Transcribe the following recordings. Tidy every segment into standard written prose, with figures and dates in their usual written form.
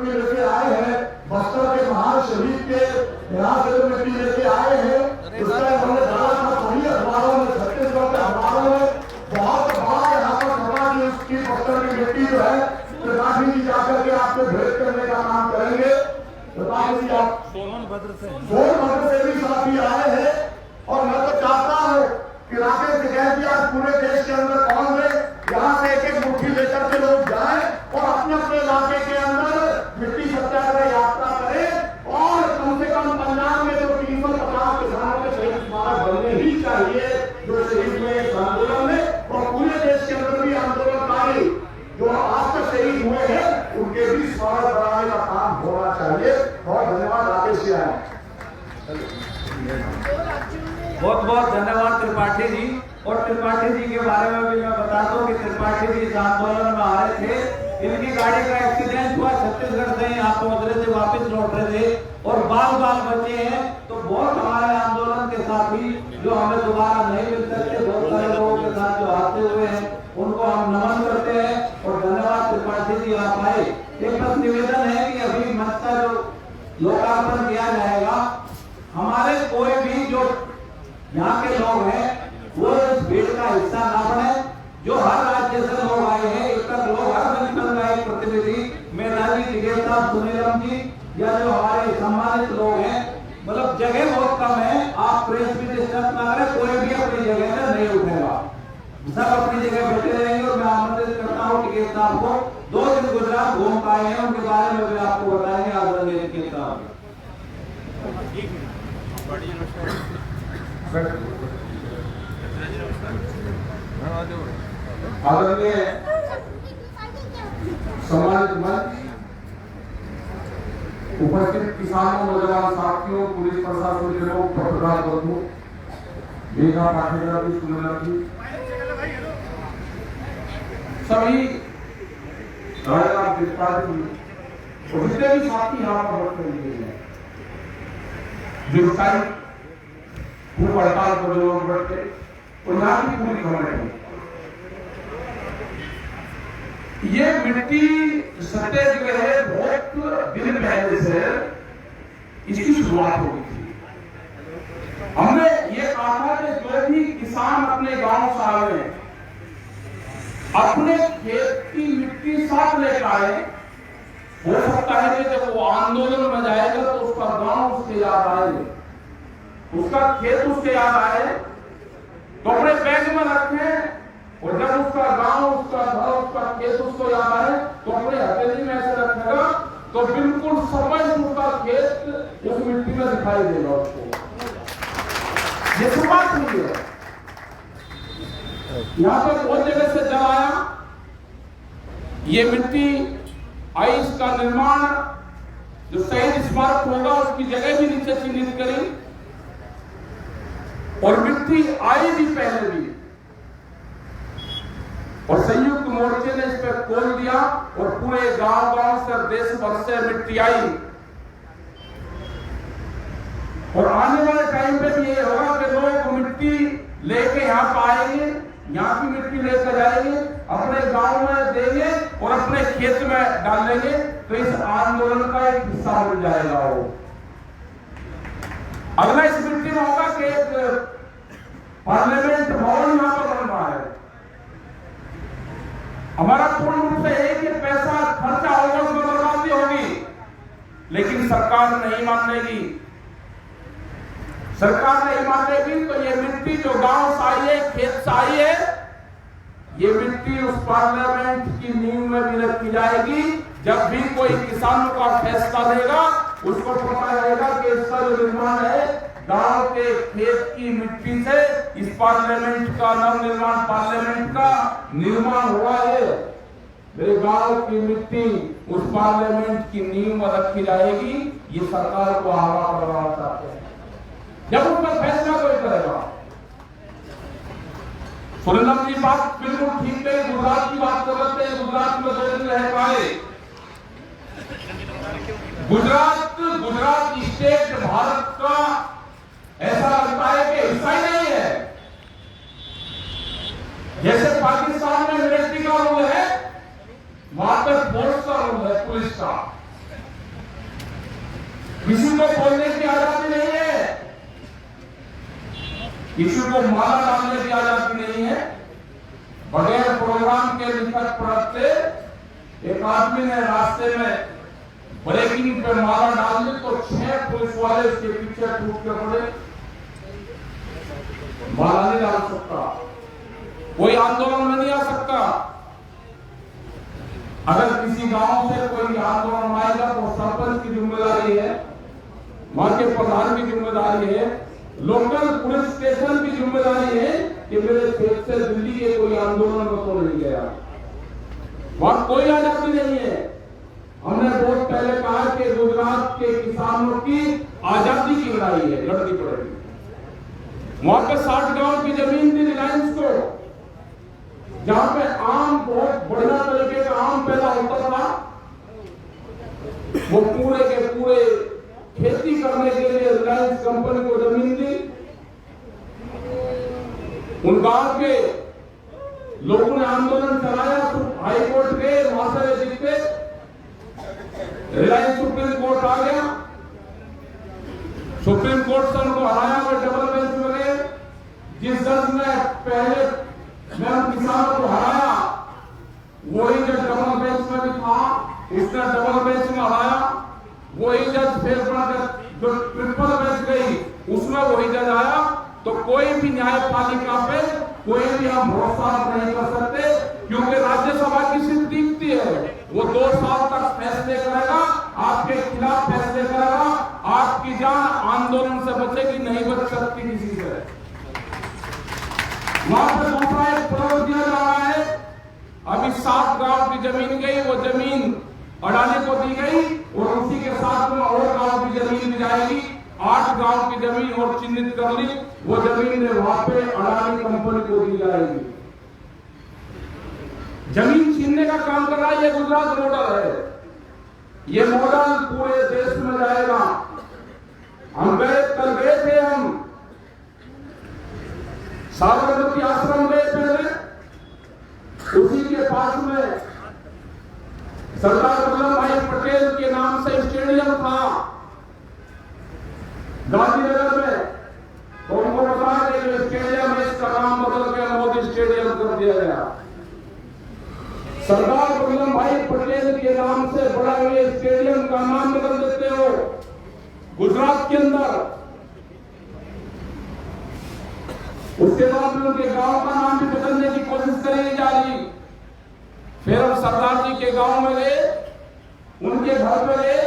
लेके आए हैं, बस्तर के महान शहीद के यहाँ से जो मिट्टी लेके आए हैं, इसका हमने डाला था सभी अखबारों में, छत्तीसगढ़ के अखबारों में बहुत बड़ा यहाँ पर खबरा की उसकी बस्तर की मिट्टी जो है त्रिपाठी जी जाकर के आपको भेंट करने का काम करेंगे। त्रिपाठी जी आप सोनभद्र से भी साथी आए हैं और मैं तो चाहता हूँ कि राकेश टिकैत जी आज पूरे देश के अंदर कौन है, यहाँ से एक एक मुट्ठी लेकर के लोग जाए और अपने अपने इलाके के अंदर मिट्टी सत्याग्रह यात्रा करें और कम से कम पंजाब में जो 350 किसानों के शहीद स्मारक बनने ही चाहिए जो शहीद हुए इस आंदोलन में, और पूरे देश के अंदर भी आंदोलनकारी जो आज तक शहीद हुए हैं उनके भी स्मारक बनाने का काम होना चाहिए। बहुत धन्यवाद राकेश जी। बहुत बहुत धन्यवाद त्रिपाठी जी। और त्रिपाठी जी के बारे में भी मैं बता दूं कि त्रिपाठी जी इस आंदोलन में आ रहे थे, इनकी गाड़ी का एक्सीडेंट हुआ, छत्तीसगढ़ से यहाँ पहुंच रहे थे, वापस लौट रहे थे और बाल बचे हैं। तो बहुत हमारे आंदोलन के साथी जो हमें दोबारा नहीं मिल सकते, बहुत सारे लोगों के साथ जो आते हुए हैं उनको हम नमन करते हैं और धन्यवाद त्रिपाठी जी आप आए। एक बस निवेदन है कि अभी मंच का जो लोकार्पण किया जाएगा, हमारे कोई भी जो यहाँ के लोग हैं वो इस भीड़ का हिस्सा ना बने। जो हर राज्य से लोग आए हैं, एक तक लोग हर संगठन का एक प्रतिनिधि, मेरा जी, टिकैत साहब, सुनीलम जी या जो हमारे सम्मानित लोग हैं, मतलब जगह बहुत कम है, आप प्रेस भी डिस्टर्ब ना करें, कोई भी अपनी जगह से नहीं उठेगा, सब अपनी जगह बैठे रहेंगे। और मैं आमंत्रित करता हूँ टिकैत साहब को, 2 दिन गुजरात घूम पाए हैं, उनके बारे में भी आपको बताएंगे आदरणीय टिकैत साहब। आदरणीय सम्मानित मंच, उपस्थित किसानों, नौजवान साथियों, पुलिस प्रशासन के लोग, पत्रकार बंधु, मेघा पाठेकर जी, सुनीलम जी, सभी राजनाथ त्रिपाठी और जितने भी साथी यहाँ पर बैठे हुए हैं, व्यवसायी भूख हड़ताल पर जो लोग बैठे और यहाँ की पूरी कमेटी, ये मिट्टी सत्याग्रह बहुत दिन पहले से इसकी शुरुआत हो गई थी। हमने ये कहा था कि जो भी किसान अपने गांव से आए, अपने खेत की मिट्टी साथ लेकर आए, हो सकता है कि जब वो आंदोलन में जाएगा तो उसका गांव उसके याद आए, उसका खेत उसके याद आए, तो अपने बैग में रखें, और जब उसका गांव, उसका घर, उसका खेत उसको याद आए तो अपने हथेली में ऐसे रखेगा तो बिल्कुल समय उसका खेत उस मिट्टी में दिखाई देगा उसको। ये शुरुआत हुई है। यहाँ पर बहुत जगह से जल आया, ये मिट्टी आई, इसका निर्माण जो शहीद स्मारक होगा उसकी जगह भी नीचे चिन्हित करी, और मिट्टी आई भी पहले भी, और संयुक्त मोर्चे ने इस पर खोल दिया और पूरे गांव-गांव से, देश भर से मिट्टी आई। और आने वाले टाइम पे भी ये होगा कि लोग मिट्टी लेके यहाँ पाएंगे, यहाँ की मिट्टी लेकर जाएंगे, अपने गांव में देंगे और अपने खेत में डालेंगे, तो इस आंदोलन का एक हिस्सा मिल जाएगा। वो अगला इस मिट्टी में होगा कि एक पार्लियामेंट भवन यहाँ पर बन रहा है। हमारा पूर्ण रूप से है कि पैसा खर्चा होगा, उसमें बर्बादी होगी, लेकिन सरकार नहीं मानेगी। सरकार नहीं मानेगी तो ये मिट्टी जो गांव से आई है, खेत से आई है, ये मिट्टी उस पार्लियामेंट की नींव में भी रखी जाएगी। जब भी कोई किसानों का फैसला लेगा, उसको पता रहेगा कि इसका जो निर्माण है गांव के खेत की मिट्टी से, इस पार्लियामेंट का नवनिर्माण पार्लियामेंट का निर्माण हुआ है। मेरे गांव की मिट्टी उस पार्लियामेंट की नींव में रखी जाएगी। ये सरकार को आगाह करवाना चाहते हैं, जब उसका फैसला कोई करेगा। सुनीलम जी बात बिल्कुल ठीक है, गुजरात की बात कर रहे थे, गुजरात में 2 दिन रह पाए। गुजरात स्टेट भारत का ऐसा लगता है कि हिस्सा ही नहीं है। जैसे पाकिस्तान में मिलिट्री का रूल है, किसी को बोलने की आजादी नहीं है, किसी को माला डालने की आजादी नहीं है। बगैर प्रोग्राम के निकट पड़ते एक आदमी ने रास्ते में ब्रेकिंग पे माला डाल दी तो 6 पुलिस वाले उसके पीछे टूट के पड़े। माला नहीं डाल सकता, कोई आंदोलन में नहीं आ सकता। अगर किसी गांव से कोई आंदोलन आएगा तो सरपंच की जिम्मेदारी है, वहां के प्रधान की जिम्मेदारी है, लोकल पुलिस स्टेशन की जिम्मेदारी है कि मेरे खेत से दिल्ली के कोई आंदोलन में तो नहीं गया। वहां कोई आजादी नहीं है। हमने बहुत पहले कहा कि गुजरात के किसानों की आजादी की लड़ाई है, लड़नी पड़ेगी। वहां पे 60 गांव की जमीन थी रिलायंस को, जहां पे आम बहुत बढ़िया तरीके का आम पैदा होता था। वो पूरे के पूरे खेती करने के लिए रिलायंस कंपनी को जमीन दी। उन गांव के लोगों ने आंदोलन चलाया तो हाई कोर्ट गए, वहां से जीते, रिलायंस सुप्रीम कोर्ट आ गया। सुप्रीम कोर्ट से उनको हराया, वो डबल बेंच में गए। जिस जज ने पहले किसानों को हराया वही जज डबल बेंच में भी था, उसने डबल बेंच में हराया। वही जज फिर जो ट्रिपल बेंच गई उसमें वही जज आया। तो कोई भी न्यायपालिका पे कोई भी हम भरोसा नहीं कर सकते, क्योंकि राज्यसभा की सीट दिखती है, वो 2 साल तक फैसले करेगा, आपके खिलाफ फैसले करेगा। आपकी जान आंदोलन से बचेगी, नहीं बच सकती किसी से। वहां पर दूसरा एक प्रयोग दिया जा रहा है। अभी 7 गांव की जमीन गई, वो जमीन अडानी को दी गई और उसी के साथ में और गांव की जमीन दी जाएगी। 8 गांव की जमीन और चिन्हित कर ली, वो जमीन वहां पे अडानी कंपनी को दी जाएगी। जमीन छीनने का काम कर रहा है, ये गुजरात मॉडल है। ये मॉडल पूरे देश में जाएगा। हम कल गए थे, हम साबरमती आश्रम गए पहले, उसी के पास में सरदार वल्लभ भाई पटेल के नाम से स्टेडियम था गांधीनगर में। तो उनको बताया कि जो स्टेडियम है इसका नाम बदल के मोदी स्टेडियम कर दिया गया। सरदार वल्लभ भाई पटेल के नाम से बड़ा हुए स्टेडियम का नाम बदल देते हो गुजरात के अंदर। उसके बाद में उनके गांव का नाम भी बदलने की कोशिश करी जा रही। फिर हम सरदार जी के गांव में गए, उनके घर में गए,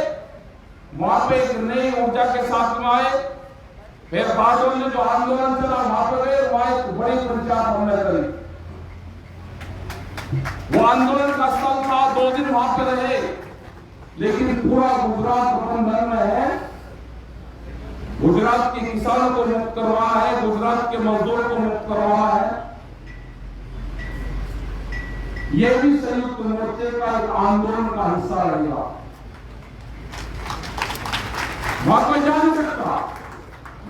वहां पे एक नई ऊर्जा के साथ में आए। फिर बादल ने जो आंदोलन चला वहां पर गए, वहां एक बड़ी पंचायत हमने करी। वो आंदोलन का स्थल था, 2 दिन वहां पे रहे, लेकिन पूरा गुजरात बंधन में है। गुजरात के किसानों को मुक्त करवाना है, गुजरात के मजदूरों को मुक्त करवाना है। यह भी संयुक्त मोर्चे का एक आंदोलन का हिस्सा रहेगा। वहां कोई जा नहीं सकता,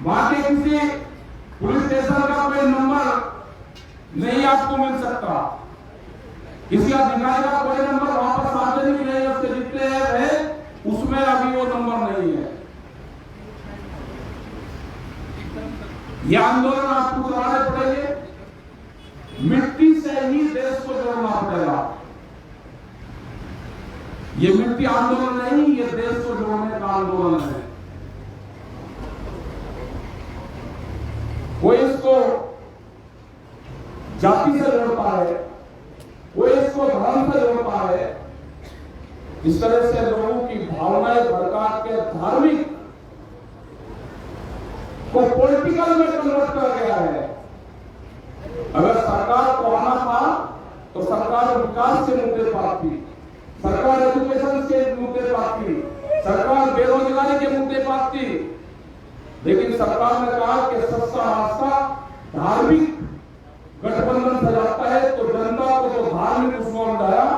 वहां के किसी पुलिस स्टेशन का कोई नंबर नहीं आपको मिल सकता, किसी अधिकारी का कोई नंबर वहां पर सार्वजनिक नहीं है। उसके जितने है उसमें अभी वो नंबर नहीं है। ये आंदोलन आपको चलाने पड़ेंगे, मिट्टी से ही देश को जोड़ना पड़ेगा। ये मिट्टी आंदोलन नहीं, ये देश को जोड़ने का आंदोलन है। कोई इसको जाति से जोड़ता है, कोई इसको धर्म से जोड़ता है। इस तरह से लोगों की भावनाएं भड़का के धार्मिक को पॉलिटिकल में कन्वर्ट कर गया है। अगर सरकार को आना था तो सरकार विकास के मुद्दे पर आती, सरकार एजुकेशन के मुद्दे पर आती, सरकार बेरोजगारी के मुद्दे पर आती। लेकिन सरकार ने कहा कि सबका रास्ता धार्मिक गठबंधन से जाता है, तो जनता को जो धार्मिक उसमें लाया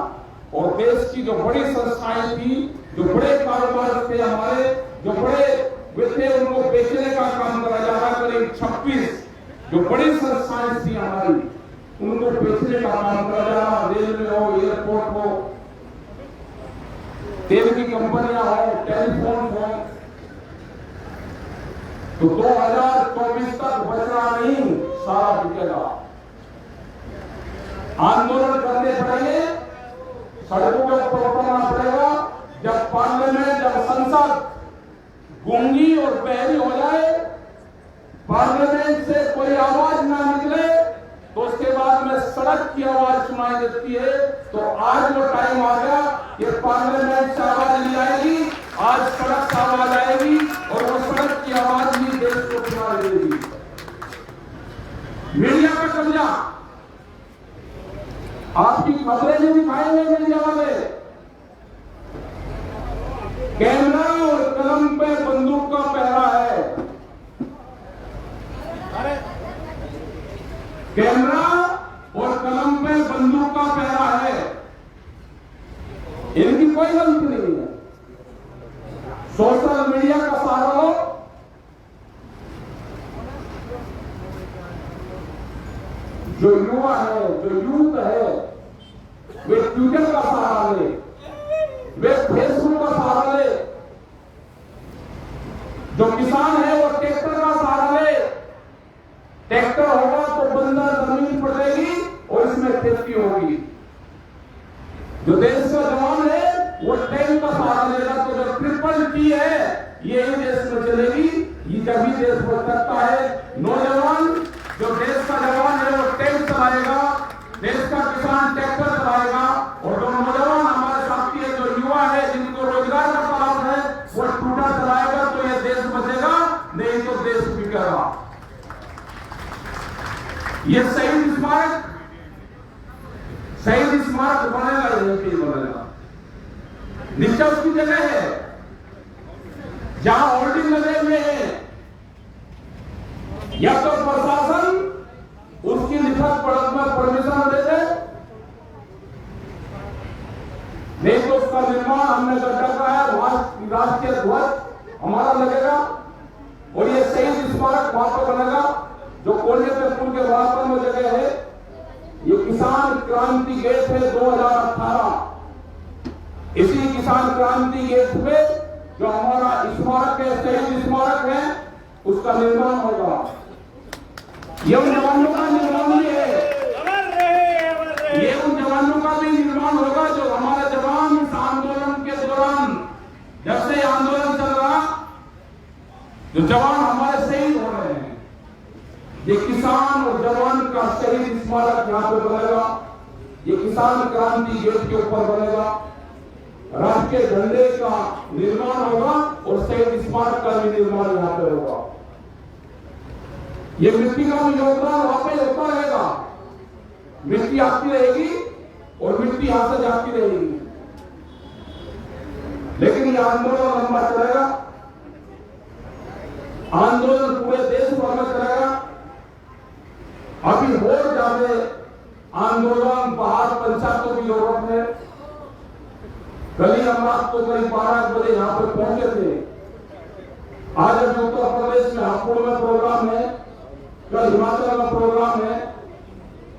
और देश की जो बड़ी संस्थाएं थी, जो बड़े कारोबार थे हमारे, जो बड़े वे थे, उनको बेचने का काम करा जा रहा। करीब 26 जो बड़ी संस्थाएं थी हमारी, उनको बेचने का काम करा जा रहा। रेलवे हो, एयरपोर्ट हो, तेल की कंपनियां हो, टेलीफोन हो, तो 2024 तक बचना नहीं, सारा बिकेगा। आंदोलन करने पड़ेंगे, सड़कों पर उतरना पड़ेगा। जब पार्लियामेंट, जब संसद गूंगी और बहरी हो जाए, पार्लियामेंट से कोई आवाज ना निकले, तो उसके बाद में सड़क की आवाज सुनाई देती है। तो आज वो टाइम आ गया कि पार्लियामेंट से आवाज नहीं आएगी, आज सड़क से आवाज आएगी और वो सड़क की आवाज ही देश को सुनाई देगी। मीडिया का कब्जा, आपकी खबरें नहीं दिखाएंगे मीडिया वाले। कैमरा और कलम पे बंदूक का पहरा है। कैमरा और कलम पे बंदूक का पहरा है। इनकी कोई गलती नहीं है। सोशल मीडिया का सहारा लो, जो युवा है, जो यूथ है, वे ट्विटर का सहारा ले, वे फेसबुक का सहारा ले। जो किसान है वो ट्रैक्टर का सहारा ले। ट्रैक्टर होगा तो बंजर जमीन पड़ेगी और इसमें खेती होगी। जो देश का जवान है वो टैंक का सहारा लेगा। तो जो ट्रिपल टी है ये देश में चलेगी, ये जब ही देश को करता है। नौजवान, जो देश का जवान है वो टैंक चलाएगा, देश का किसान ट्रैक्टर चलाएगा, और जो नौजवान हमारे साथी है, जो युवा है, जिनको रोजगार का तलाश है, वो ट्विटर चलाएगा। तो ये देश बचेगा, नहीं तो देश बिकेगा। ये शहीद स्मारक बनेगा, यही बनेगा। नीचे उसकी जगह है जहां होर्डिंग लगे हुए हैं, या तो प्रशासन उसकी लिखत पढ़त में परमिशन दे दे, नहीं तो उसका निर्माण हमने गड्ढा का है, वहां राष्ट्रीय ध्वज हमारा लगेगा और ये शहीद स्मारक वहां पर बनेगा। जो कोने पे पुल के बराबर में जगह है, ये किसान क्रांति गेट है 2018। इसी किसान क्रांति गेट पे जो हमारा स्मारक है, शहीद स्मारक है, उसका निर्माण होगा। ये उन जवानों का निर्माण भी है, ये उन जवानों का भी निर्माण होगा जो हमारे जवान इस आंदोलन के दौरान, जब से आंदोलन चल रहा, जो जवान हमारे शहीद हो रहे हैं, ये किसान और जवान का शहीद स्मारक यहाँ पे बनेगा। ये किसान क्रांति गेट के ऊपर बनेगा, राष्ट्रीय झंडे का निर्माण होगा और शहीद स्मारक का भी निर्माण यहाँ पे होगा। ये मिट्टी का भी योगदान वहां पे होता रहेगा। मिट्टी आती रहेगी और मिट्टी यहां से जाती रहेगी, लेकिन ये आंदोलन लंबा चलेगा। आंदोलन पूरे देश भर में चलेगा। अभी और ज्यादा आंदोलन बाहर पंचायतों की जरूरत है। कल ही हम रात को करीब 12 बजे यहां पर पहुंचे थे। आज अभी उत्तर प्रदेश में हापुड़ में प्रोग्राम है, कल हिमाचल में प्रोग्राम है,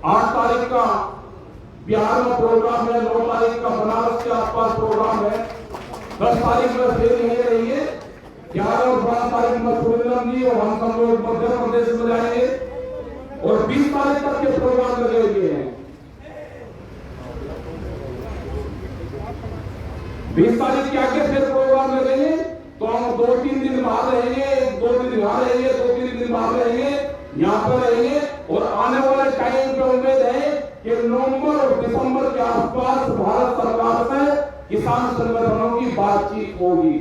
8 तारीख का बिहार में प्रोग्राम है, 9 तारीख का बनारस के आसपास प्रोग्राम है, 10 तारीख में फिर यही रहिए, 11 और 12 तारीख में सुरेंद्र जी और हम सब लोग मध्य प्रदेश में जाएंगे और 20 तारीख तक के प्रोग्राम लगे हुए हैं। 20 तारीख के आगे फिर प्रोग्राम लगेंगे, तो हम 2-3 दिन बाहर रहेंगे, 2 दिन यहाँ रहेंगे, 2-3 दिन बाहर रहेंगे, यहाँ पर रहेंगे। और आने वाले टाइम पे उम्मीद है कि नवंबर और दिसंबर के आसपास भारत सरकार से किसान संगठनों की बातचीत होगी।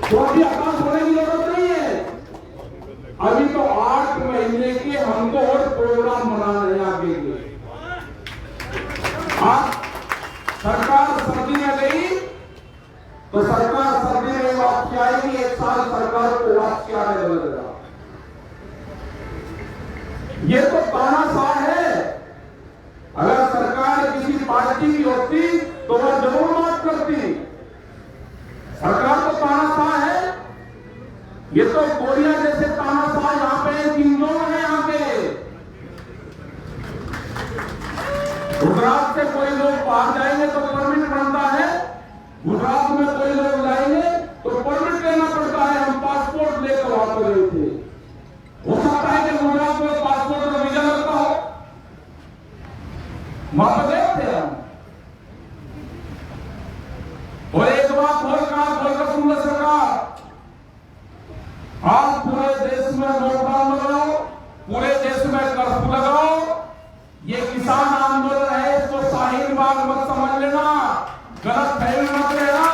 तो अभी हताश होने की जरूरत नहीं है। अभी तो 8 महीने के हमको और प्रोग्राम बनाने हैं आगे के। सरकार सर्दी में गई तो सरकार सर्दी में वापसी आएगी, 1 साल सरकार को वापसी आने लगेगा। ये तो तानाशाह है। अगर सरकार किसी पार्टी की होती तो वह जरूर बात करती। सरकार तो तानाशाह है। ये तो कोरिया जैसे तानाशाह यहाँ पे किंगजोंग है। यहाँ पे गुजरात से कोई लोग बाहर जाएंगे तो परमिट बनता है, गुजरात में कोई लोग जाएंगे तो परमिट लेना पड़ता है। हम पासपोर्ट वहां पर गए थे हम। और एक बात खोलकर सुन लो सरकार, आप पूरे देश में लॉकडाउन लगाओ, पूरे देश में कर्फ्यू लगाओ, ये किसान आंदोलन है, इसको शाहीन बाग मत समझ लेना, गलत फहमी मत लेना।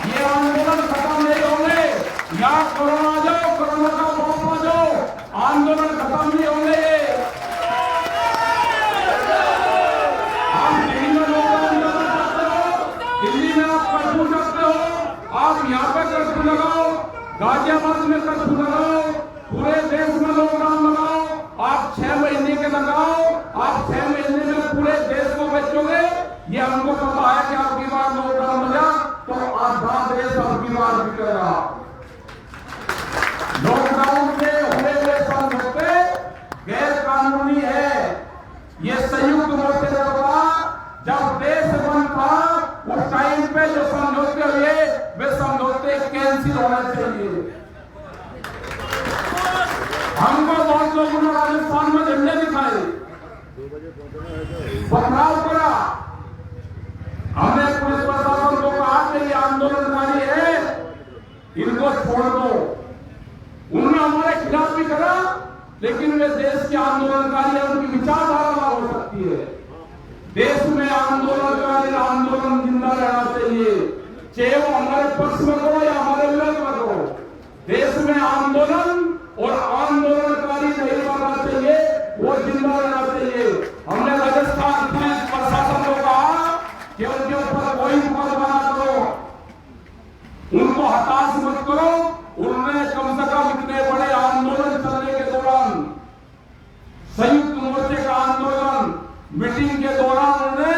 ये आंदोलन खत्म नहीं होंगे, या कोरोना जाओ, कोरोना का खौफ आ जाओ, आंदोलन खत्म नहीं होंगे। आप दिल्ली में लॉकडाउन करना चाहते हो, दिल्ली में आप कर्फ्यू करते हो, आप यहाँ पे कर्फ्यू लगाओ, गाजियाबाद में कर्फ्यू लगाओ, पूरे देश में लॉकडाउन लगाओ, आप 6 महीने के लगाओ, आप 6 महीने में पूरे देश को बेचोगे। ये हमको पता है कि आपकी बार लॉकडाउन लगा तो आधा देश आपकी बार बिकेगा। लॉकडाउन में हुए हुए समझौते गैर कानूनी है। ये संयुक्त मोर्चे ने कहा, जब देश बंद था उस टाइम पे जो समझौते हुए वे समझौते कैंसिल होने चाहिए। हमको बहुत लोगों ने राजस्थान में झंडे दिखाए, पथराव करा, हमने पुलिस प्रशासन को कहा कि ये आंदोलनकारी है, इनको छोड़ दो। उन्होंने हमारे खिलाफ भी करा, लेकिन वे देश के आंदोलनकारी है, उनकी विचारधारा अलग हो सकती है। देश में आंदोलनकारी आंदोलन जिंदा रहना चाहिए, चाहे वो हमारे पक्ष में करो या हमारे विरोध में करो। देश में आंदोलन और आंदोलनकारी नहीं करना चाहिए, वो जिंदा रहना चाहिए। हमने राजस्थान पुलिस प्रशासन को कहा कि उनके ऊपर कोई मुकदमा न करो, उनको हताश मत करो। उन्होंने कम से कम इतने बड़े आंदोलन चलने के दौरान, संयुक्त मोर्चे का आंदोलन मीटिंग के दौरान उन्होंने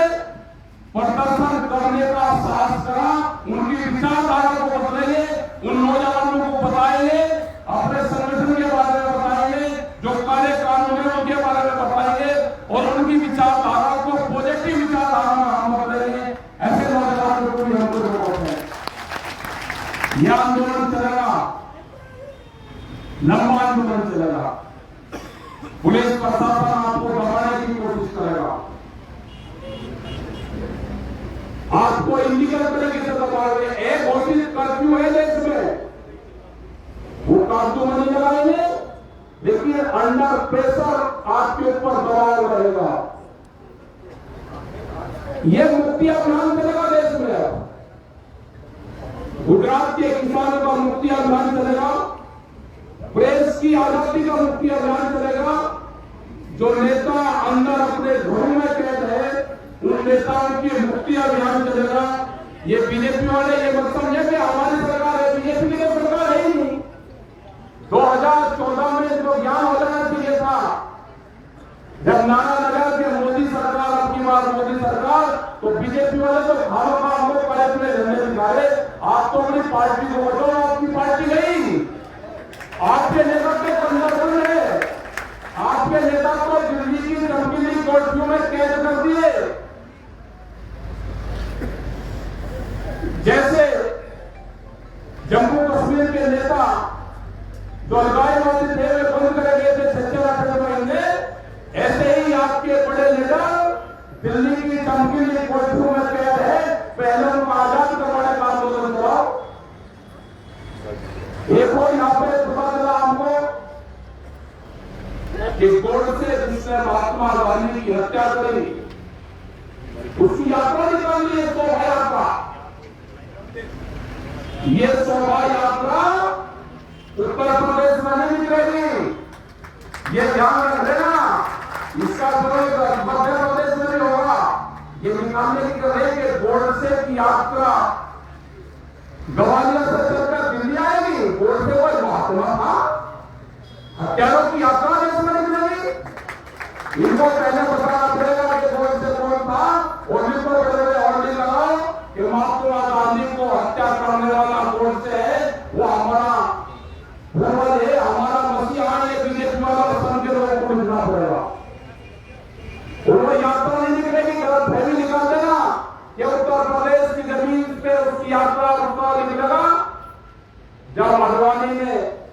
प्रदर्शन करने का साहस करा। उनकी विचारधारा को बदलेंगे, उन नौजवानों को बताएंगे, अपने संगठन के बारे में बताएंगे, जो काले कानून है उनके बारे में बताएंगे, और उनकी विचारधारा को पॉजिटिव विचारधारा में हम बदलेंगे। ऐसे नौजवानों को भी हमको जरूरत है। यह आंदोलन चलेगा, लंबा आंदोलन चलेगा। पुलिस प्रशासन आपको दबाने की कोशिश करेगा, आपको इलीगल तरीके से दबाएंगे। एक घोषित कर्फ्यू है देश में, वो कर्फ्यू में नहीं लगाएंगे, लेकिन अंडर प्रेशर आपके ऊपर दबाव रहेगा। ये मुक्ति अभियान चलेगा देश में। गुजरात के किसानों का मुक्ति अभियान चलेगा, प्रेस की आजादी का मुक्ति अभियान चलेगा। जो नेता अंदर अपने घरों में कैद है, उन नेताओं की मुक्ति अभियान चलेगा। ये बीजेपी वाले ये मत समझे कि हमारी सरकार है, बीजेपी की सरकार है ही नहीं। 2014 में जो ज्ञान हो जाना चाहिए था, जब नारा लगा कि मोदी सरकार, आपकी बात मोदी सरकार, तो बीजेपी वाले तो खाना खा हमको पहले अपने झंडे दिखाए। आप तो अपनी पार्टी को बचाओ, आपकी पार्टी गई, आपके नेता के संदर्भ है, आपके नेता को दिल्ली की चमकीली कोठरियों में कैद कर दिए। जैसे जम्मू कश्मीर के नेता जो अलगाववादी थे वे बंद करे गए थे 6-8 महीने, ऐसे ही आपके बड़े लीडर दिल्ली की चमकीली कोठरियों में कैद है। पहले उनको आजाद करवाने का आंदोलन चलाओ। एक और यहाँ पे पता चला हमको कि गोडसे जिसने महात्मा गांधी की हत्या करी, उसकी यात्रा निकाली है, शोभा यात्रा। ये शोभा यात्रा उत्तर प्रदेश में नहीं निकलेगी, ये ध्यान रख लेना। इसका प्रयोग मध्य प्रदेश में भी होगा। ये निकालने की करेंगे गोडसे की यात्रा ग्वालियर से चलकर दिल्ली आएगी। गोडसे कोई महात्मा था, हत्यारों की यात्रा देश में निकलेगी। इनको पहले बताना पड़ेगा कि गोडसे कौन था। होली को होली लगाओ कि महात्मा गांधी को हत्या करने वाला गोडसे है, वो हमारा पूर्वज है, हमारा मसीहा है। बीजेपी वाला संघ के लोगों को लिखना पड़ेगा। वो यात्रा नहीं निकलेगी, गलत फहमी निकाल देना कि उत्तर प्रदेश की जमीन पे उसकी यात्रा निकलेगा। जब मधुबनी में